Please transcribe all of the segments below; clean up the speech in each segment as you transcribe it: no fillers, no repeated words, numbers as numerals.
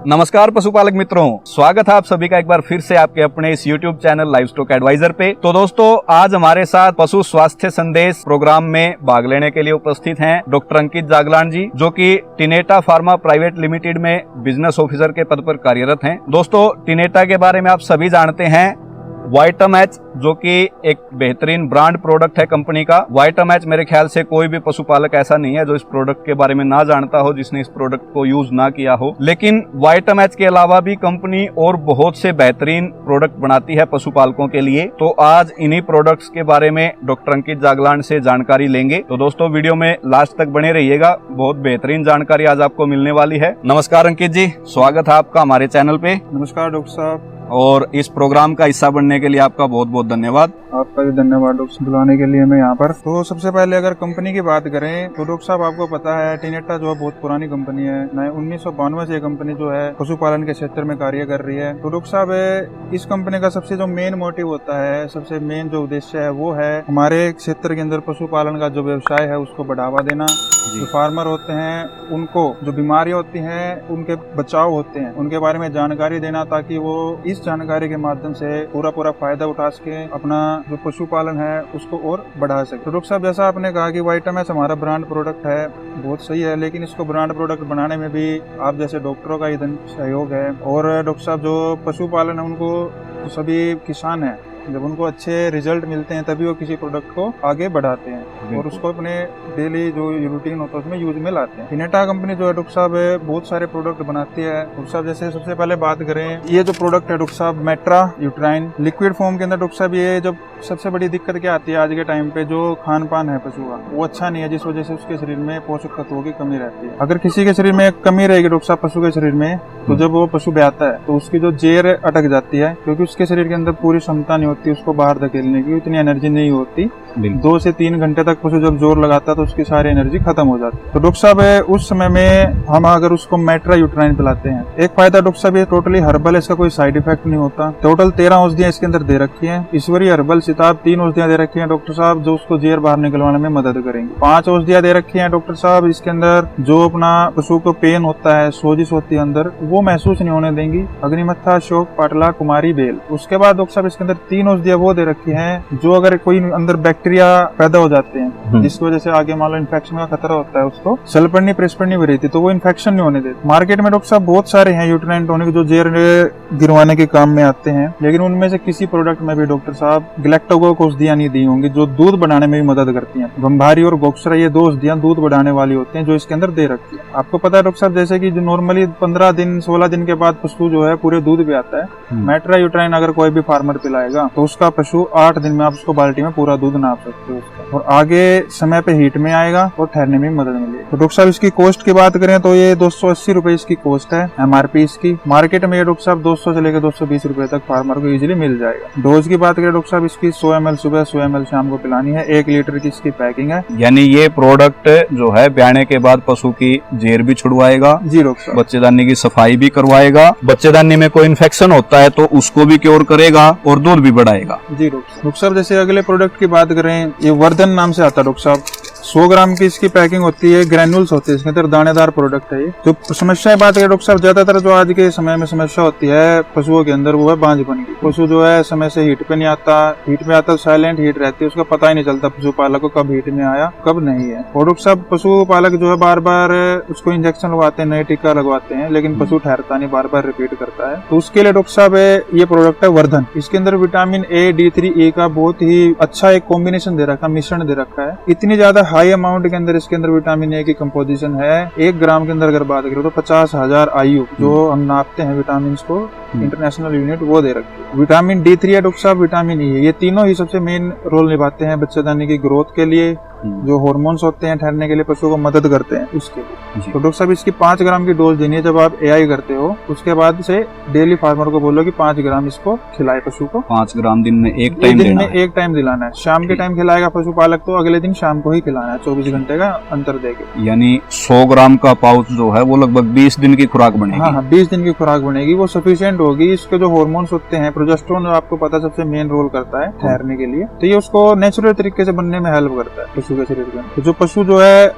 नमस्कार पशुपालक मित्रों, स्वागत है आप सभी का एक बार फिर से आपके अपने इस YouTube चैनल लाइवस्टॉक एडवाइजर पे। तो दोस्तों, आज हमारे साथ पशु स्वास्थ्य संदेश प्रोग्राम में भाग लेने के लिए उपस्थित हैं डॉक्टर अंकित जागलान जी, जो कि टिनेटा फार्मा प्राइवेट लिमिटेड में बिजनेस ऑफिसर के पद पर कार्यरत हैं। दोस्तों, टिनेटा के बारे में आप सभी जानते हैं। वाइटामैच जो कि एक बेहतरीन ब्रांड प्रोडक्ट है कंपनी का। वाइटामैच मेरे ख्याल से कोई भी पशुपालक ऐसा नहीं है जो इस प्रोडक्ट के बारे में ना जानता हो, जिसने इस प्रोडक्ट को यूज ना किया हो। लेकिन वाइटामैच के अलावा भी कंपनी और बहुत से बेहतरीन प्रोडक्ट बनाती है पशुपालकों के लिए। तो आज इन्हीं प्रोडक्ट्स के बारे में डॉक्टर अंकित जागलान से जानकारी लेंगे। तो दोस्तों, वीडियो में लास्ट तक बने रहिएगा, बहुत बेहतरीन जानकारी आज आपको मिलने वाली है। नमस्कार अंकित जी, स्वागत है आपका हमारे चैनल पे। नमस्कार डॉक्टर साहब, और इस प्रोग्राम का हिस्सा बनने के लिए आपका बहुत बहुत धन्यवाद। आपका भी धन्यवाद डॉक्टर बुलाने के लिए मैं यहाँ पर। तो सबसे पहले अगर कंपनी की बात करें तो डॉक्टर साहब आपको पता है टिनेटा जो है बहुत पुरानी कंपनी है। 1992 से ये कंपनी जो है पशुपालन के क्षेत्र में कार्य कर रही है। तो डॉक्टर साहब, इस कंपनी का सबसे जो मेन मोटिव होता है, सबसे मेन जो उद्देश्य है वो है हमारे क्षेत्र के अंदर पशुपालन का जो व्यवसाय है उसको बढ़ावा देना। जो फार्मर होते हैं उनको जो बीमारियां होती हैं, उनके बचाव होते हैं, उनके बारे में जानकारी देना, ताकि वो इस जानकारी के माध्यम से पूरा फायदा उठा सके, अपना जो पशुपालन है उसको और बढ़ा सके। तो डॉक्टर साहब, जैसा आपने कहा कि वाइटामैच हमारा ब्रांड प्रोडक्ट है, बहुत सही है, लेकिन इसको ब्रांड प्रोडक्ट बनाने में भी आप जैसे डॉक्टरों का ही सहयोग है। और डॉक्टर साहब, जो पशुपालन है उनको सभी किसान है, जब उनको अच्छे रिजल्ट मिलते हैं तभी वो किसी प्रोडक्ट को आगे बढ़ाते हैं और उसको अपने डेली जो रूटीन होता है उसमें यूज में लाते हैं। टिनेटा कंपनी जो है डॉक्टर साहब बहुत सारे प्रोडक्ट बनाती है। डॉक्टर साहब, जैसे सबसे पहले बात करें, ये जो प्रोडक्ट है डॉक्टर साहब मेट्रा यूट्राइन लिक्विड फॉर्म के अंदर। डॉक्टर साहब, ये जब सबसे बड़ी दिक्कत क्या आती है आज के टाइम पे, जो खान पान है पशु का वो अच्छा नहीं है, जिस वजह से उसके शरीर में पोषक तत्वों की कमी रहती है। अगर किसी के शरीर में कमी रहेगी डॉक्टर साहब पशु के शरीर में, तो जब वो पशु ब्याता है तो उसकी जो जेर अटक जाती है, क्योंकि उसके शरीर के अंदर पूरी क्षमता नहीं होती उसको बाहर धकेलने की, उतनी एनर्जी नहीं होती। 2 से 3 घंटे तक पशु जब जोर लगाता है तो उसकी सारी एनर्जी खत्म हो जाती है। तो डॉक्टर साहब, उस समय में हम अगर उसको मेट्रा यूट्राइन पिलाते हैं, एक फायदा डॉक्टर साहब, ये टोटली हर्बल है, इसका कोई साइड इफेक्ट नहीं होता। टोटल 13 औषधियां इसके अंदर दे रखी है। ईश्वरी हर्बल सिताब 3 औषधियां दे रखी है डॉक्टर साहब, जो उसको जेर बाहर निकलवाने में मदद करेंगे। 5 औषधियां दे रखी है डॉक्टर साहब, इसके अंदर जो अपना पशु को पेन होता है, सोजिश होती है अंदर, वो महसूस नहीं होने देंगी। अग्निमत्था, शोक, पाटला, कुमारी, बेल। उसके बाद डॉक्टर साहब इसके अंदर 3 औषधियां वो दे रखी है, जो अगर कोई अंदर बैक्टीरिया पैदा हो जाते हैं जिसकी वजह से आगे मान लो इन्फेक्शन का खतरा होता है, उसको सल्फरनी प्रेसपरनी भी रहती है तो वो इन्फेक्शन नहीं होने देती। मार्केट में डॉक्टर साहब बहुत सारे हैं यूट्राइन टॉनिक जो जेर गिरवाने के काम में आते हैं, लेकिन उनमें से किसी प्रोडक्ट में भी डॉक्टर साहब गैलेक्टोकोक औषधियां नहीं दी होंगी जो दूध बढ़ाने में भी मदद करती हैं। गंभारी और गोक्सरा, ये 2 औषधियां दूध बढ़ाने वाली होती हैं जो इसके अंदर दे रखती है। आपको पता है डॉक्टर साहब, जैसे कि जो नॉर्मली 15 दिन 16 दिन के बाद पशु जो है पूरे दूध भी आता है, मेट्रा यूट्राइन अगर कोई भी फार्मर पिलाएगा तो उसका पशु 8 दिन में आप उसको बाल्टी में पूरा दूध नाप सकते हो उसका, और आगे समय पे हीट में आएगा और ठहरने में मदद मिलेगी। तो डॉक्टर साहब, इसकी कॉस्ट की बात करें तो ये 280 रुपए इसकी कॉस्ट है MRP इसकी। मार्केट में ये डॉक्टर साहब 200 से लेकर 220 रुपए तक फार्मर को इजीली मिल जाएगा। डोज की बात करें डॉक्टर साहब, इसकी 100 ml सुबह 100 ml शाम को पिलानी है। 1 लीटर की इसकी पैकिंग है। यानी ये प्रोडक्ट जो है ब्याने के बाद पशु की जेर भी छुड़वाएगा जी डॉक्टर साहब, बच्चेदानी की सफाई भी करवाएगा, बच्चेदानी में कोई इन्फेक्शन होता है तो उसको भी क्योर करेगा और दूध भी बढ़ाएगा। जी डॉक्टर साहब, जैसे अगले प्रोडक्ट की बात करें, ये वर्धन नाम से आता है डॉक्टर साहब। 100 ग्राम की इसकी पैकिंग होती है, ग्रैन्यूल्स होते हैं इसके अंदर, दानेदार प्रोडक्ट है ये। जो समस्या बात करें डॉक्टर साहब, ज्यादातर जो आज के समय में समस्या होती है पशुओं के अंदर वो है बांझपन की। पशु जो है समय से हीट पे नहीं आता, हीट में आता साइलेंट हीट रहती है, उसका पता ही नहीं चलता पशुपालक को कब हीट में आया कब नहीं है। और डॉक्टर साहब, पशुपालक जो है बार बार उसको इंजेक्शन लगवाते हैं, नए टीका लगवाते हैं, लेकिन पशु ठहरता नहीं, बार बार रिपीट करता है। तो उसके लिए डॉक्टर साहब ये प्रोडक्ट है वर्धन। इसके अंदर विटामिन A, D3, E का बहुत ही अच्छा एक कॉम्बिनेशन दे रखा है, मिश्रण दे रखा है। इतनी ज्यादा हाई अमाउंट के अंदर इसके अंदर विटामिन A की कंपोजिशन है। 1 ग्राम के अंदर अगर बात करें तो 50,000 IU जो हम नापते हैं विटामिन को, इंटरनेशनल यूनिट, वो दे रखी है। विटामिन D3 है डॉक्टर साहब, विटामिन E है, ये तीनों ही सबसे मेन रोल निभाते हैं बच्चेदानी की ग्रोथ के लिए। जो हार्मोन्स होते हैं ठहरने के लिए पशु को मदद करते हैं उसके लिए। तो डॉक्टर साहब, इसकी 5 ग्राम की डोज देनी है जब आप AI करते हो। उसके बाद से डेली फार्मर को बोलो कि 5 ग्राम इसको खिलाए पशु को। 5 ग्राम दिन में एक टाइम दिन में एक टाइम दिलाना है। शाम के टाइम खिलाएगा पशुपालक तो अगले दिन शाम को ही खिलाना है, 24 घंटे का अंतर देके। यानी 100 ग्राम का पाउच जो है वो लगभग 20 दिन की खुराक बनेगी। हाँ, 20 दिन की खुराक बनेगी, वो सफिशिएंट होगी। इसके जो हार्मोन्स होते हैं, प्रोजेस्टेरोन आपको पता सबसे मेन रोल करता है ठहरने के लिए, तो ये उसको नेचुरल तरीके से बनने में हेल्प करता है पशु के शरीर में। तो जो पशु जो है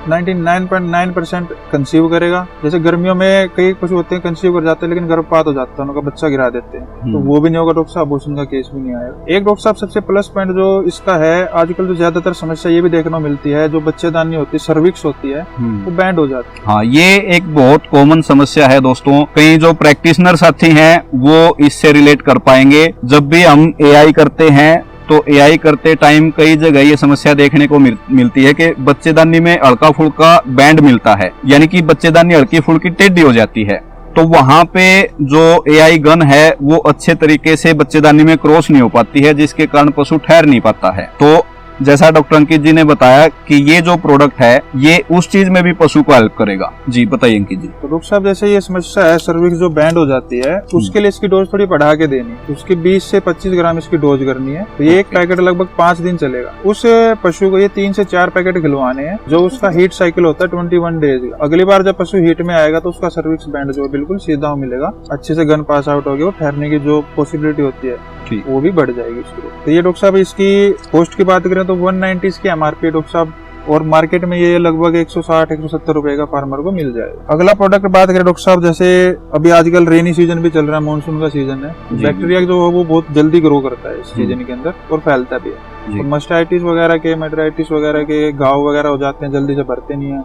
99.9% कंसीव करेगा। जैसे गर्मियों में कई पशु होते हैं कंसीव कर जाते हैं लेकिन गर्भपात हो जाता है, उनका बच्चा गिरा देते हैं, तो वो भी नहीं होगा डॉक्टर साहब, उनका केस भी नहीं आएगा। एक डॉक्टर साहब सबसे प्लस पॉइंट जो इसका है, आजकल जो ज्यादातर समस्या ये भी देखने को मिलती है, जो बच्चेदानी होती है, सर्विक्स होती है, वो बैंड हो जाती है। हाँ, ये एक बहुत कॉमन समस्या है दोस्तों। कई जो प्रैक्टिशनर साथी हैं वो इससे रिलेट कर पाएंगे। जब भी हम एआई करते हैं तो एआई करते टाइम कई जगह ये समस्या देखने को मिलती है कि बच्चेदानी में हल्का फुल्का बैंड मिलता है, यानी कि बच्चेदानी हल्की फुल्की टेढ़ी हो जाती है। तो वहां पे जो एआई गन है वो अच्छे तरीके से बच्चेदानी में क्रॉस नहीं हो पाती है, जिसके कारण पशु ठहर नहीं पाता है। तो जैसा डॉक्टर अंकित जी ने बताया कि ये जो प्रोडक्ट है ये उस चीज में भी पशु को हेल्प करेगा। जी बताइए अंकित जी। तो डॉक्टर साहब जैसे ये समस्या है सर्विक्स जो बैंड हो जाती है, उसके लिए इसकी डोज थोड़ी बढ़ा के देनी है। उसकी 20 से 25 ग्राम इसकी डोज करनी है। तो ये एक पैकेट लगभग 5 दिन चलेगा। उस पशु को ये 3 से 4 पैकेट खिलवाने हैं। जो उसका हीट साइकिल होता है 21 डेज का। अगली बार जब पशु हीट में आएगा तो उसका सर्विक्स बैंड जो बिल्कुल सीधा मिलेगा, अच्छे से गन पास आउट होगी, वो ठहरने की जो पॉसिबिलिटी होती है वो भी बढ़ जाएगी उसकी। तो ये डॉक्टर साहब इसकी कॉस्ट की बात करें तो 190 इसकी एमआरपी डॉक्टर साहब, और मार्केट में ये लगभग 160-170 रुपए का फार्मर को मिल जाएगा। अगला प्रोडक्ट बात करें डॉक्टर साहब, जैसे अभी आजकल रेनी सीजन भी चल रहा है, मानसून का सीजन है, बैक्टीरिया जो है वो बहुत जल्दी ग्रो करता है इस सीजन के अंदर और फैलता भी है। तो मस्टाइटिस वगैरह के, मेटराइटिस वगैरह के घाव वगैरह हो जाते हैं, जल्दी से भरते नहीं है,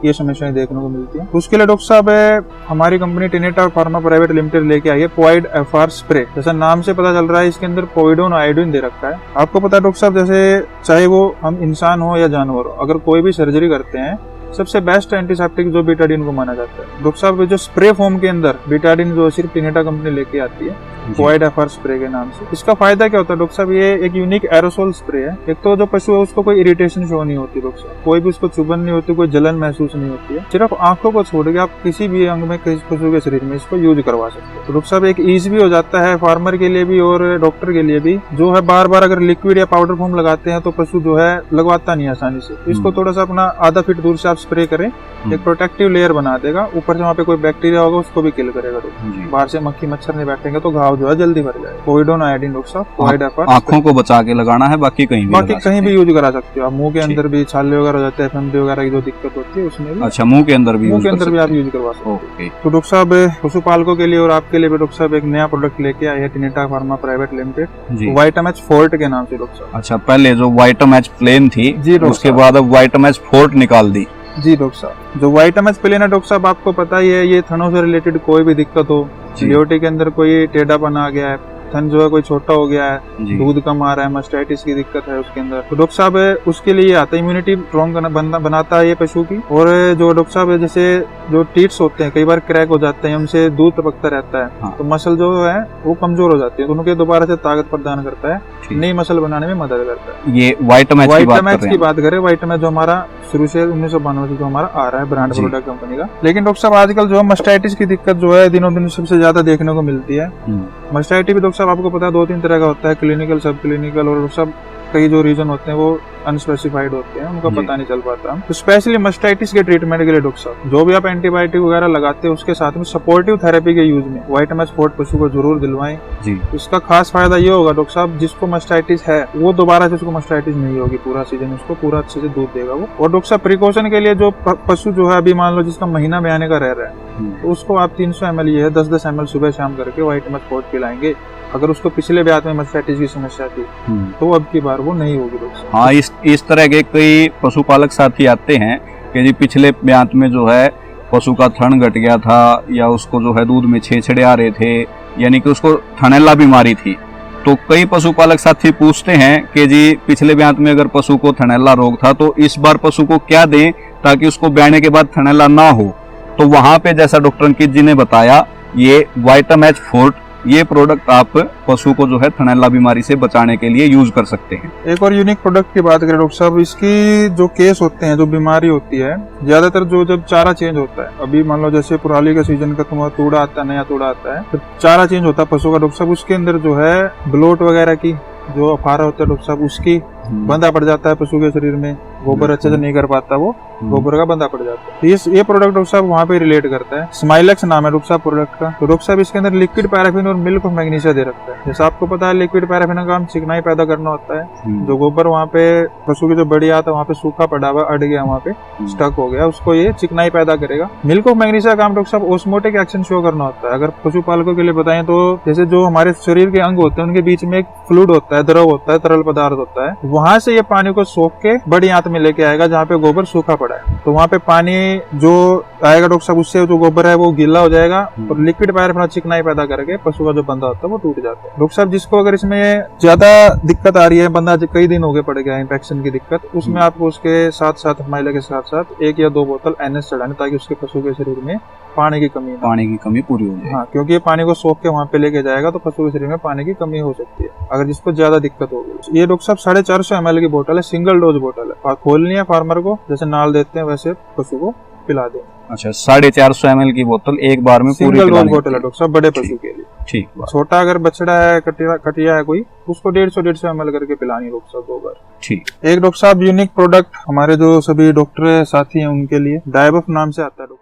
ये समस्याएं देखने को मिलती है। उसके लिए डॉक्टर साहब हमारी कंपनी टिनेटा फार्मा प्राइवेट लिमिटेड लेके आई है पोवाइड एफआर स्प्रे। जैसा नाम से पता चल रहा है इसके अंदर पोविडोन आयोडीन दे रखा है। आपको पता है डॉक्टर साहब, जैसे चाहे वो हम इंसान हो या जानवर हो, अगर कोई भी सर्जरी करते हैं सबसे बेस्ट एंटीसेप्टिक जो बीटाडिन को माना जाता है। डॉक्टर साहब जो स्प्रे फॉर्म के अंदर बीटाडिन जो सिर्फ टिनेटा कंपनी लेके आती है पोवाइड एफआर स्प्रे के नाम से। इसका फायदा क्या होता है डॉक्टर साहब, ये एक यूनिक एरोसोल स्प्रे है। एक तो जो पशु है उसको कोई इरिटेशन शो नहीं होती डॉक्टर साहब, कोई भी उसको चुभन नहीं होती, कोई जलन महसूस नहीं होती है। सिर्फ आंखों को छोड़ के आप किसी भी अंग में, किसी पशु के शरीर में इसको यूज करवा सकते हो। तो डॉक्टर साहब एक ईज भी हो जाता है फार्मर के लिए भी और डॉक्टर के लिए भी। जो है बार बार अगर लिक्विड या पाउडर फॉर्म लगाते हैं तो पशु जो है लगवाता नहीं आसानी से। तो इसको थोड़ा सा अपना आधा फीट दूर से आप स्प्रे करें, एक प्रोटेक्टिव लेयर बना देगा। ऊपर से वहाँ पे कोई बैक्टीरिया होगा उसको भी किल करेगा। बाहर से मक्खी मच्छर नहीं बैठेंगे तो घाव जो है जल्दी भर जाएगा। पोविडोन आयोडीन डॉक्टर साहब, पोवाइड एफआर। आंखों को बचा के लगाना है, बाकी कहीं भी यूज करा सकते हो आप। मुंह के अंदर भी छाले वगैरह हो जाते हैं, एफएमडी वगैरह की जो दिक्कत होती है उसमें भी। अच्छा, मुंह के अंदर भी आप यूज करवा सकते हो। तो डॉक्टर साहब पशुपालकों के लिए और आपके लिए भी डॉक्टर साहब एक नया प्रोडक्ट लेके आए हैं टिनेटा फार्मा प्राइवेट लिमिटेड, वाइटामैच फोर्ट के नाम से डॉक्टर साहब। अच्छा, पहले जो वाइटामैच प्लेन थी उसके बाद अब वाइटामैच फोर्ट निकाल दी। जी डॉक्टर साहब, जो वाइटामैच प्लेन है डॉक्टर साहब आपको पता ही है, ये थनों से रिलेटेड कोई भी दिक्कत हो, लियोटी के अंदर कोई टेढ़ापन आ गया है, थन जो है कोई छोटा हो गया है, दूध कम आ रहा है, मस्टाइटिस की दिक्कत है उसके अंदर, तो डॉक्टर साहब उसके लिए आता है, इम्यूनिटी स्ट्रॉन्ग बनाता है ये पशु की। और जो डॉक्टर साहब जैसे जो टीट्स होते हैं कई बार क्रैक हो जाते हैं, उनसे दूध टपकता रहता है। हाँ। तो मसल जो है वो कमजोर हो जाती है, तो उनके दोबारा से ताकत प्रदान करता है, नई मसल बनाने में मदद करता है। ये वाइटामैच की बात करें, वाइटामैच जो हमारा शुरू से 1992 से जो हमारा आ रहा है ब्रांड प्रोडक्ट कंपनी का। लेकिन डॉक्टर साहब आजकल जो है मस्टाइटिस की दिक्कत जो है दिनों दिन सबसे ज्यादा देखने को मिलती है। मस्टाइटिस भी डॉक्टर साहब आपको पता है 2-3 तरह का होता है, क्लिनिकल, सब क्लिनिकल, और सब कई जो रीजन होते हैं वो अनस्पेसिफाइड होते हैं, उनका पता नहीं चल पाता। तो स्पेशली मस्टाइटिस के ट्रीटमेंट के लिए डॉक्टर साहब जो भी आप एंटीबायोटिक वगैरह लगाते हैं उसके साथ में सपोर्टिव थेरेपी के यूज में वाइटामैच फोर्ट पशु को जरूर दिलवाएं जी। इसका खास फायदा ये होगा डॉक्टर साहब, जिसको मस्टाइटिस है वो दोबारा से उसको मस्टाइटिस नहीं होगी, पूरा सीजन उसको पूरा अच्छे से दूध देगा वो। और डॉक्टर साहब प्रिकॉशन के लिए जो पशु जो है अभी मान लो जिसका महीना में आने का रह रहा है, तो उसको आप 300 ml ये है 10-10 ml सुबह शाम करके वाइटामैच फोर्ट पिलाएंगे। अगर उसको पिछले ब्यात में मस्टाइटिस की समस्या थी तो अब की बार वो नहीं होगी डॉक्टर। हाँ, इस तरह के कई पशुपालक साथी आते हैं कि जी पिछले ब्यात में जो है पशु का थन घट गया था, या उसको जो है दूध में छेछड़े आ रहे थे, यानी कि उसको थनैला बीमारी थी। तो कई पशुपालक साथी पूछते हैं कि जी पिछले ब्यात में अगर पशु को थनैला रोग था तो इस बार पशु को क्या दें ताकि उसको ब्याने के बाद थनैला ना हो। तो वहां पे जैसा डॉक्टर अंकित जी ने बताया, ये वाइटामैच फोर्ट ये प्रोडक्ट आप पशु को जो है थनैला बीमारी से बचाने के लिए यूज कर सकते हैं। एक और यूनिक प्रोडक्ट की बात करें डॉक्टर साहब, इसकी जो केस होते हैं, जो बीमारी होती है, ज्यादातर जो जब चारा चेंज होता है, अभी मान लो जैसे पुराली का सीजन का तुम्हारा तूड़ा आता है, नया तूड़ा आता है, तो चारा चेंज होता है पशु का डॉक्टर साहब, उसके अंदर जो है ब्लोट वगैरह की जो अफारा होता है डॉक्टर साहब, उसकी बंधा पड़ जाता है पशु के शरीर में, गोबर अच्छे से नहीं कर पाता वो, गोबर का बंदा पड़ जाता है। तो ये प्रोडक्ट डॉक्टर साहब वहाँ पे रिलेट करता है। स्माइलेक्स नाम है डॉक्टर साहब प्रोडक्ट का। तो डॉक्टर साहब इसके अंदर लिक्विड पैराफिन और मिल्क ऑफ मैग्नीशिया दे रखता है। जैसे आपको पता है लिक्विड पैराफिन का काम चिकनाई पैदा करना होता है। जो गोबर वहाँ पे पशु की जो बड़ी आता है वहाँ पे सूखा पड़ा हुआ अड़ गया, वहाँ पे स्टक हो गया, उसको ये चिकनाई पैदा करेगा। मिल्क ऑफ मैग्नीशिया का काम डॉक्टर साहब ऑस्मोटिक एक्शन शो करना होता है। अगर पशुपालकों के लिए बताएं तो जैसे जो हमारे शरीर के अंग होते हैं उनके बीच में एक फ्लूइड होता है, द्रव होता है, तरल पदार्थ होता है, वहां से ये पानी को सोख के बड़ी आंत में लेके आएगा जहाँ पे गोबर सूखा पड़ा है। तो वहाँ पे पानी जो आएगा डॉक्टर साहब उससे जो गोबर है वो गीला हो जाएगा और लिक्विड पैराफिन चिकनाई पैदा करके पशु का जो बंदा होता है वो टूट जाता है। डॉक्टर साहब जिसको अगर इसमें ज्यादा दिक्कत आ रही है, बंदा कई दिन हो गए पड़ गया है इंफेक्शन की दिक्कत, उसमें आपको उसके साथ साथ माइला के साथ साथ 1 या 2 बोतल NS चढ़ाने ताकि उसके पशु के शरीर में पानी की कमी पूरी हो जाए। हाँ, क्योंकि ये पानी को सोख के वहाँ पे लेके जाएगा तो पशु के शरीर में पानी की कमी हो सकती है अगर जिसको ज्यादा दिक्कत होगी। ये डॉक्टर साहब 450 ml की बोतल है, सिंगल डोज बोतल है। खोलनी है फार्मर को, जैसे नाल देते हैं वैसे पशु को पिला दें। अच्छा, 450 ml की बोतल एक बार में पूरी सिंगल डोज बोतल है डॉक्टर साहब बड़े पशु के लिए। ठीक। छोटा अगर बछड़ा है, कटिया है कोई, उसको 150 ml करके पिलानी डॉक्टर साहब 2 बार। ठीक। एक डॉक्टर साहब यूनिक प्रोडक्ट हमारे जो सभी डॉक्टर साथी हैं उनके लिए डायबफ नाम से आता है डॉक्टर।